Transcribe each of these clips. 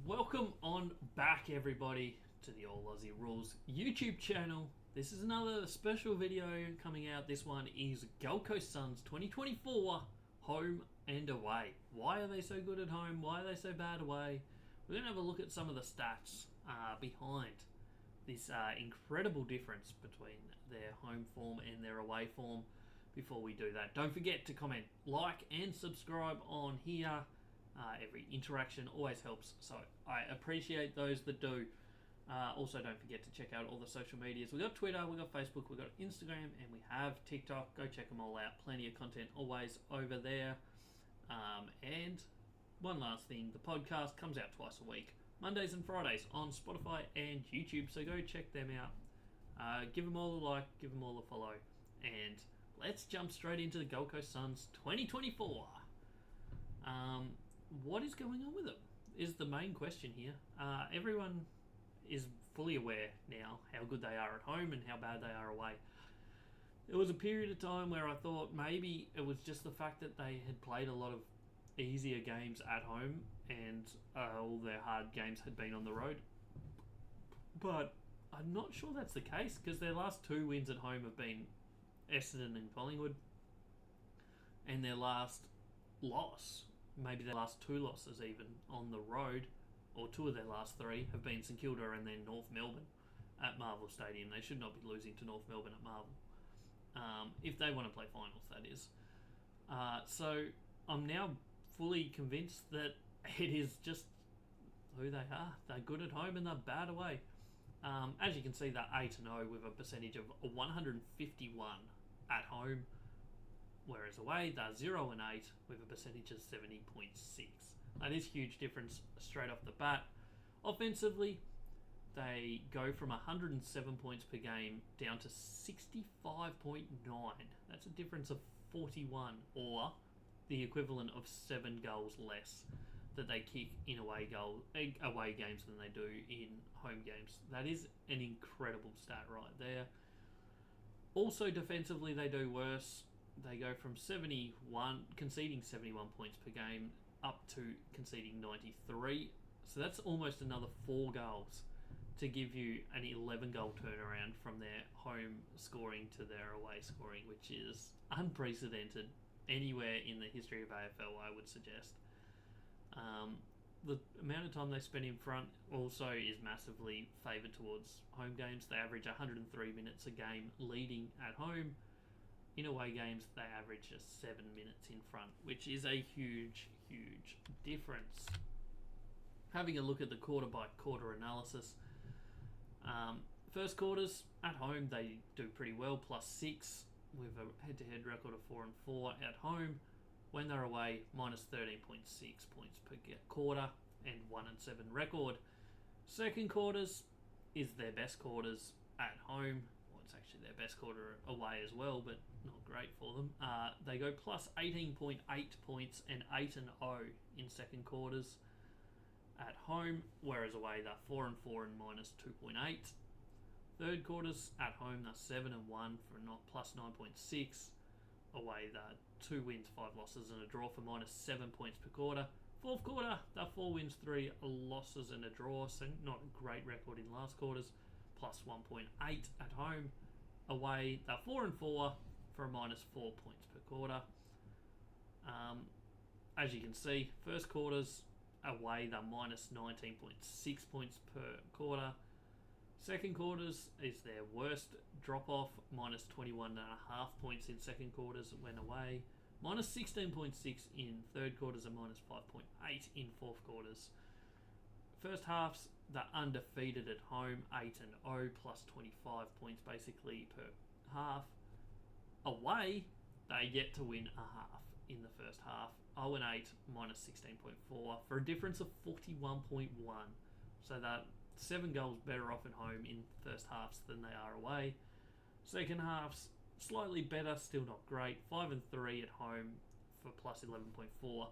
Welcome on back, everybody, to the All Aussie Rules YouTube channel. This is another special video coming out. This one is Gold Coast Suns 2024 home and away. Why are they so good at home? Why are they so bad away? We're going to have a look at some of the stats behind this incredible difference between their home form and their away form. Before we do that, don't forget to comment, like, and subscribe on here. Every interaction always helps, so I appreciate those that do. Also, don't forget to check out all the social medias. We've got Twitter, we've got Facebook, we've got Instagram, and we have TikTok. Go check them all out. Plenty of content always over there. And one last thing, the podcast comes out twice a week, Mondays and Fridays on Spotify and YouTube, so go check them out. Give them all a like, give them all a follow, and let's jump straight into the Gold Coast Suns 2024. What is going on with them is the main question here. Everyone is fully aware now how good they are at home and how bad they are away. There was a period of time where I thought maybe it was just the fact that they had played a lot of easier games at home and all their hard games had been on the road. But I'm not sure that's the case, because their last two wins at home have been Essendon and Collingwood, and their last loss, maybe their last two losses even on the road, or two of their last three, have been St Kilda and then North Melbourne at Marvel Stadium. They should not be losing to North Melbourne at Marvel, if they want to play finals, that is. So I'm now fully convinced that it is just who they are. They're good at home and they're bad away. As you can see, they're 8-0 with a percentage of 151 at home, whereas away they're 0-8 with a percentage of 70.6. That is a huge difference straight off the bat. Offensively, they go from 107 points per game down to 65.9. That's a difference of 41, or the equivalent of 7 goals less that they kick in away games than they do in home games. That is an incredible stat right there. Also, defensively, they do worse. They go from conceding 71 points per game up to conceding 93. So that's almost another 4 goals to give you an 11-goal turnaround from their home scoring to their away scoring, which is unprecedented anywhere in the history of AFL, I would suggest. The amount of time they spend in front also is massively favoured towards home games. They average 103 minutes a game leading at home. In away games, they average just 7 minutes in front, which is a huge, huge difference. Having a look at the quarter-by-quarter analysis, first quarters at home, they do pretty well, +6, with a head-to-head record of 4-4 at home. When they're away, minus 13.6 points per quarter and 1-7 record. Second quarters is their best quarters at home. Well, it's actually their best quarter away as well, but not great for them. They go plus 18.8 points and 8-0 in second quarters at home, whereas away they're 4-4 and minus 2.8. Third quarters at home they're 7-1 for not plus 9.6. Away they're 2 wins, 5 losses and a draw for minus 7 points per quarter. Fourth quarter they're 4 wins, 3 losses and a draw, so not a great record in last quarters, plus 1.8 at home. Away they're 4-4 for a minus 4 points per quarter. As you can see, first quarters away they're minus 19.6 points per quarter. Second quarters is their worst drop-off, minus 21.5 points in second quarters when away, minus 16.6 in third quarters and minus 5.8 in fourth quarters. First halves, they're undefeated at home, 8-0, plus 25 points basically per half. Away, they get to win a half in the first half, 0-8, minus 16.4, for a difference of 41.1. So that 7 goals better off at home in first halves than they are away. Second halves, slightly better, still not great. 5-3 at home for plus 11.4.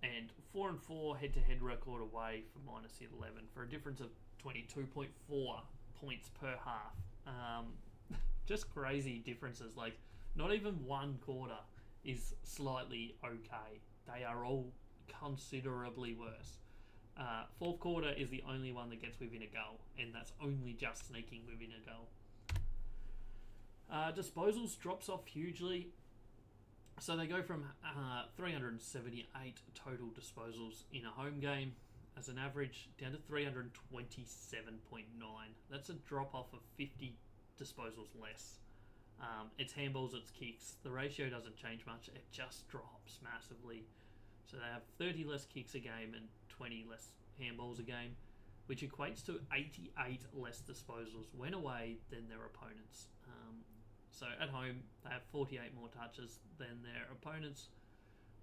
And 4-4 head-to-head record away for minus 11 for a difference of 22.4 points per half. Just crazy differences. Like, not even one quarter is slightly okay. They are all considerably worse. Fourth quarter is the only one that gets within a goal, and that's only just sneaking within a goal. Disposals drops off hugely. So they go from 378 total disposals in a home game as an average down to 327.9. That's a drop off of 50 disposals less. It's handballs, it's kicks. The ratio doesn't change much. It just drops massively. So they have 30 less kicks a game and 20 less handballs a game, which equates to 88 less disposals when away than their opponents. So at home, they have 48 more touches than their opponents.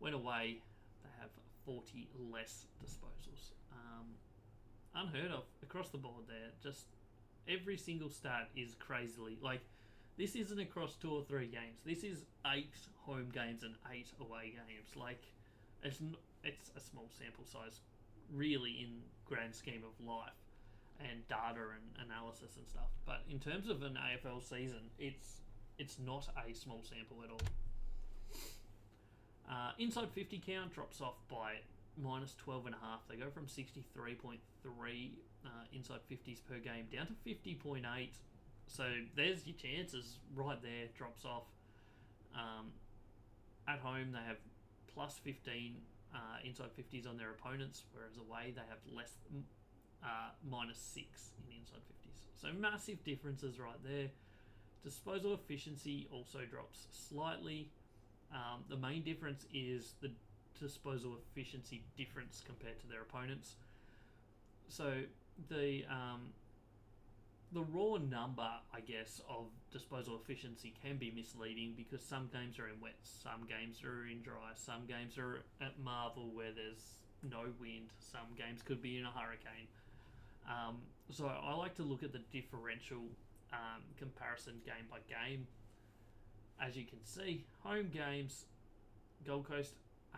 When away, they have 40 less disposals. Unheard of across the board there. Just every single stat is crazily... Like, this isn't across 2 or 3 games. This is 8 home games and 8 away games. Like, it's a small sample size, really, in grand scheme of life and data and analysis and stuff. But in terms of an AFL season, it's not a small sample at all. Inside 50 count drops off by minus 12.5. They go from 63.3 inside 50s per game down to 50.8. So there's your chances right there, drops off. At home, they have plus 15 inside 50s on their opponents, whereas away they have less minus 6 in inside 50s. So massive differences right there. Disposal efficiency also drops slightly. The main difference is the disposal efficiency difference compared to their opponents. So the raw number, I guess, of disposal efficiency can be misleading because some games are in wet, some games are in dry, some games are at Marvel where there's no wind, some games could be in a hurricane. So I like to look at the differential comparison game by game. As you can see, home games, Gold Coast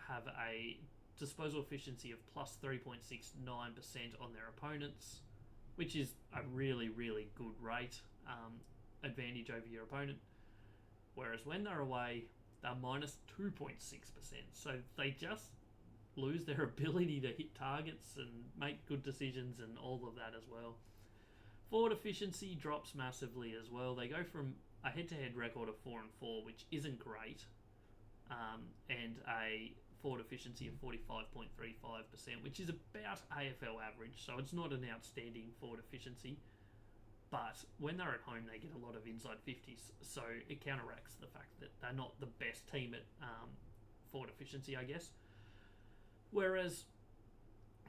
have a disposal efficiency of plus 3.69% on their opponents, which is a really, really good rate, advantage over your opponent. Whereas when they're away, they're minus 2.6%. So they just lose their ability to hit targets and make good decisions and all of that as well. Forward efficiency drops massively as well. They go from a head-to-head record of 4-4, which isn't great, and a forward efficiency of 45.35%, which is about AFL average, so it's not an outstanding forward efficiency. But when they're at home, they get a lot of inside 50s, so it counteracts the fact that they're not the best team at forward efficiency, I guess. Whereas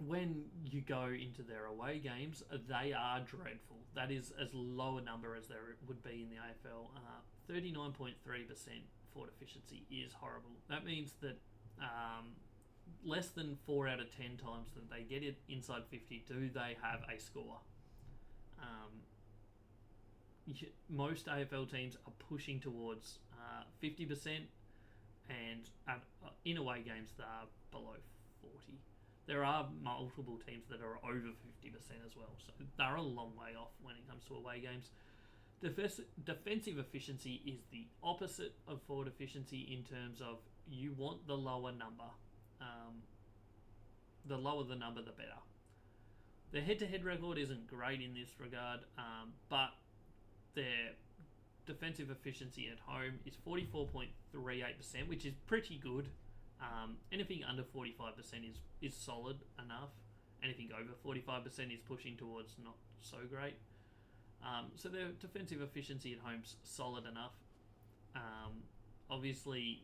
when you go into their away games, they are dreadful. That is as low a number as there would be in the AFL. 39.3% forward efficiency is horrible. That means that less than 4 out of 10 times that they get it inside 50 do they have a score. Most AFL teams are pushing towards 50%, and in away games they are below 40. There are multiple teams that are over 50% as well, so they're a long way off when it comes to away games. Defensive efficiency is the opposite of forward efficiency in terms of you want the lower number. The lower the number, the better. Their head-to-head record isn't great in this regard, but their defensive efficiency at home is 44.38%, which is pretty good. Anything under 45% is solid enough. Anything over 45% is pushing towards not so great. So their defensive efficiency at home's solid enough. Obviously,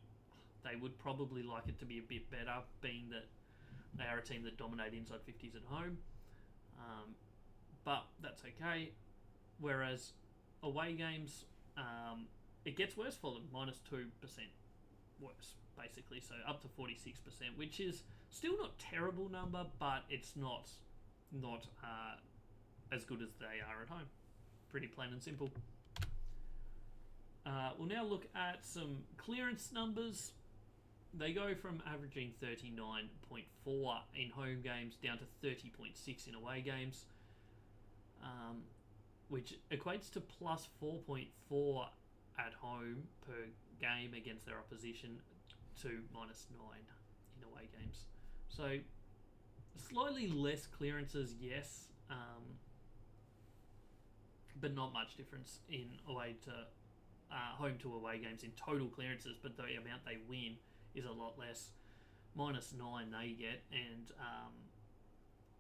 they would probably like it to be a bit better, being that they are a team that dominate inside 50s at home. But that's okay. Whereas away games, it gets worse for them, minus 2% worse, basically. So up to 46%, which is still not a terrible number, but it's not as good as they are at home. Pretty plain and simple. We'll now look at some clearance numbers. They go from averaging 39.4 in home games down to 30.6 in away games, which equates to plus 4.4 at home per game against their opposition to minus 9 in away games. So Slightly less clearances, yes, but not much difference in away to home to away games in total clearances, but the amount they win is a lot less. -9 they get, and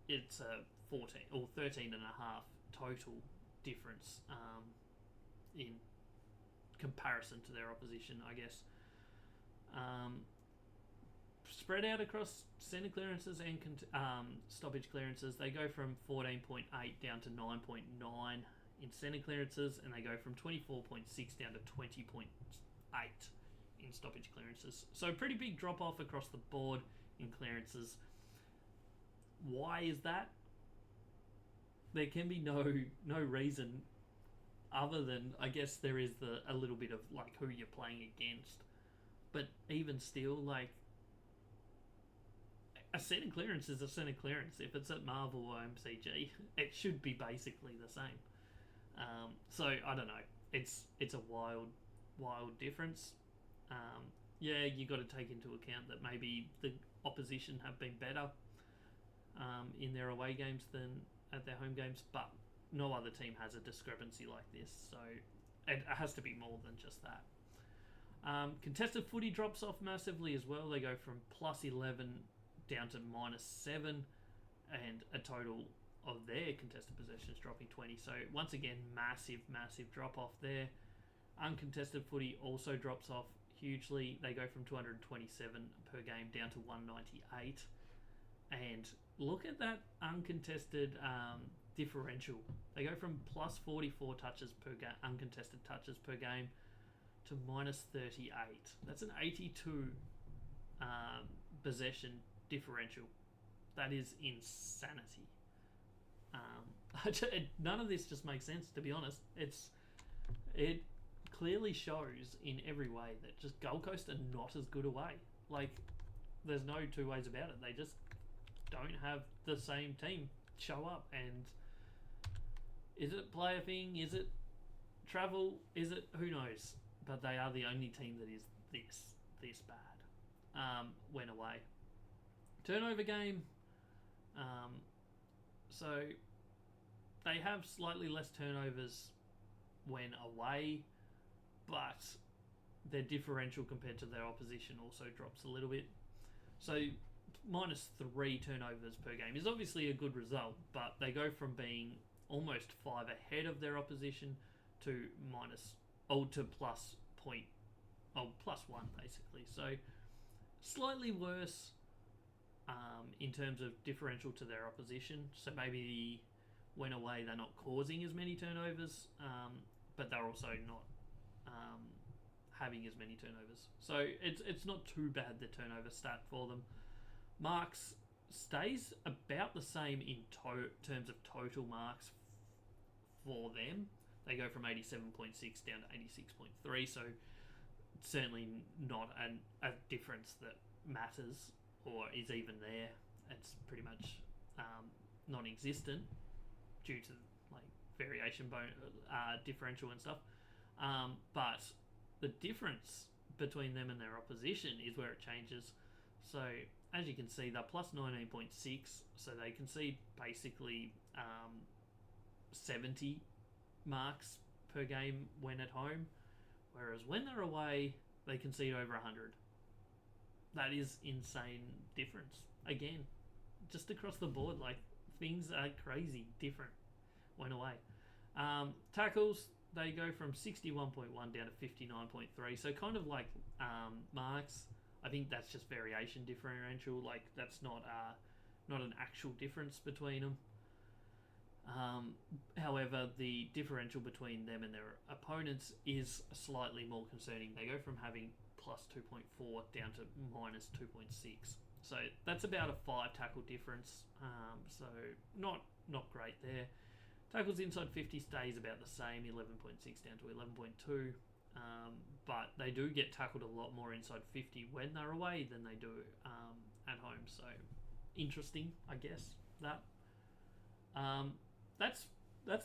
it's a 14 or 13 and a half total difference in comparison to their opposition, I guess. Spread out across centre clearances and stoppage clearances, they go from 14.8 down to 9.9 in centre clearances, and they go from 24.6 down to 20.8 in stoppage clearances. So pretty big drop off across the board in clearances. Why is that? There can be no reason other than, I guess, there is a little bit of like who you're playing against. But even still, like, a centre clearance is a centre clearance. If it's at Marvel or MCG, it should be basically the same. So I don't know. It's a wild difference. Yeah, you got to take into account that maybe the opposition have been better in their away games than at their home games, but no other team has a discrepancy like this, so it has to be more than just that. Contested footy drops off massively as well. They go from +11 down to -7, and a total of their contested possessions dropping 20. So once again, massive drop off there. Uncontested footy also drops off hugely. They go from 227 per game down to 198. And look at that uncontested differential. They go from +44 touches per game, uncontested touches per game, to -38. That's an 82 possession differential. That is insanity. None of this just makes sense, to be honest. It clearly shows in every way that just Gold Coast are not as good away. Like, there's no two ways about it. They just don't have the same team show up. And is it player thing? Is it travel? Is it? Who knows? But they are the only team that is this bad when away. Turnover game. So they have slightly less turnovers when away, but their differential compared to their opposition also drops a little bit. So -3 turnovers per game is obviously a good result, but they go from being almost 5 ahead of their opposition to +1 basically. So slightly worse in terms of differential to their opposition. So maybe when away they're not causing as many turnovers, but they're also not having as many turnovers. So it's not too bad, the turnover stat for them. Marks stays about the same in terms of total marks for them. They go from 87.6 down to 86.3, so certainly not a difference that matters or is even there. It's pretty much non-existent due to like variation differential and stuff. But the difference between them and their opposition is where it changes. So as you can see, they're +19.6, so they concede basically 70 marks per game when at home, whereas when they're away, they concede over 100. That is insane difference. Again, just across the board, like, things are crazy different when away. Tackles, they go from 61.1 down to 59.3, so kind of like marks. I think that's just variation differential. Like, that's not an actual difference between them. However, the differential between them and their opponents is slightly more concerning. They go from having +2.4 down to -2.6. So that's about a 5 tackle difference. So not great there. Tackles inside 50 stays about the same, 11.6 down to 11.2. But they do get tackled a lot more inside 50 when they're away than they do at home. So interesting, I guess, that. That's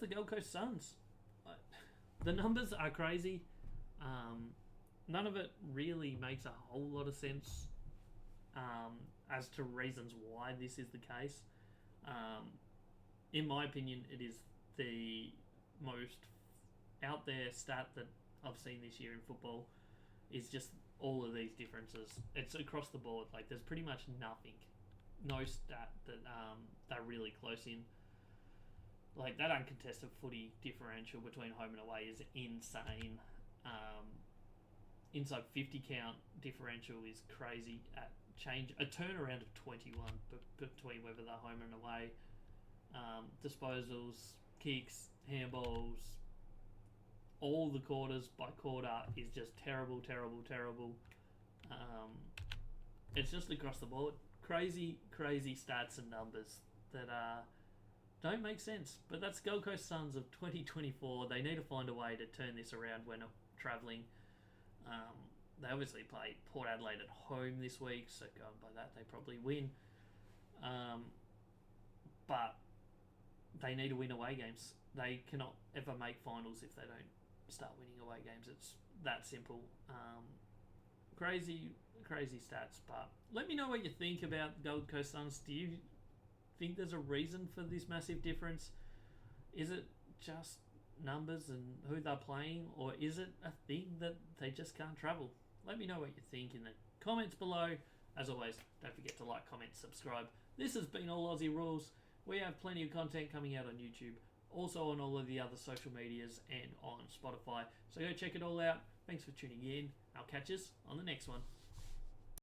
the Gold Coast Suns. The numbers are crazy. None of it really makes a whole lot of sense as to reasons why this is the case. In my opinion, it is the most out there stat that I've seen this year in football. Is just all of these differences. It's across the board. Like there's pretty much nothing, no stat that they're really close in. Like that uncontested footy differential between home and away is insane. Inside 50 count differential is crazy. At change a turnaround of 21 between whether they're home and away. Disposals, kicks, handballs, all the quarters by quarter is just terrible. It's just across the board. Crazy stats and numbers that don't make sense. But that's Gold Coast Suns of 2024. They need to find a way to turn this around when travelling. They obviously play Port Adelaide at home this week, so going by that, they probably win. But they need to win away games. They cannot ever make finals if they don't start winning away games. It's that simple. Crazy stats, but let me know what you think about Gold Coast Suns. Do you think there's a reason for this massive difference? Is it just numbers and who they're playing, or is it a thing that they just can't travel? Let me know what you think in the comments below. As always, don't forget to like, comment, subscribe. This has been All Aussie Rules. We have plenty of content coming out on YouTube, also on all of the other social medias and on Spotify. So go check it all out. Thanks for tuning in. I'll catch us on the next one.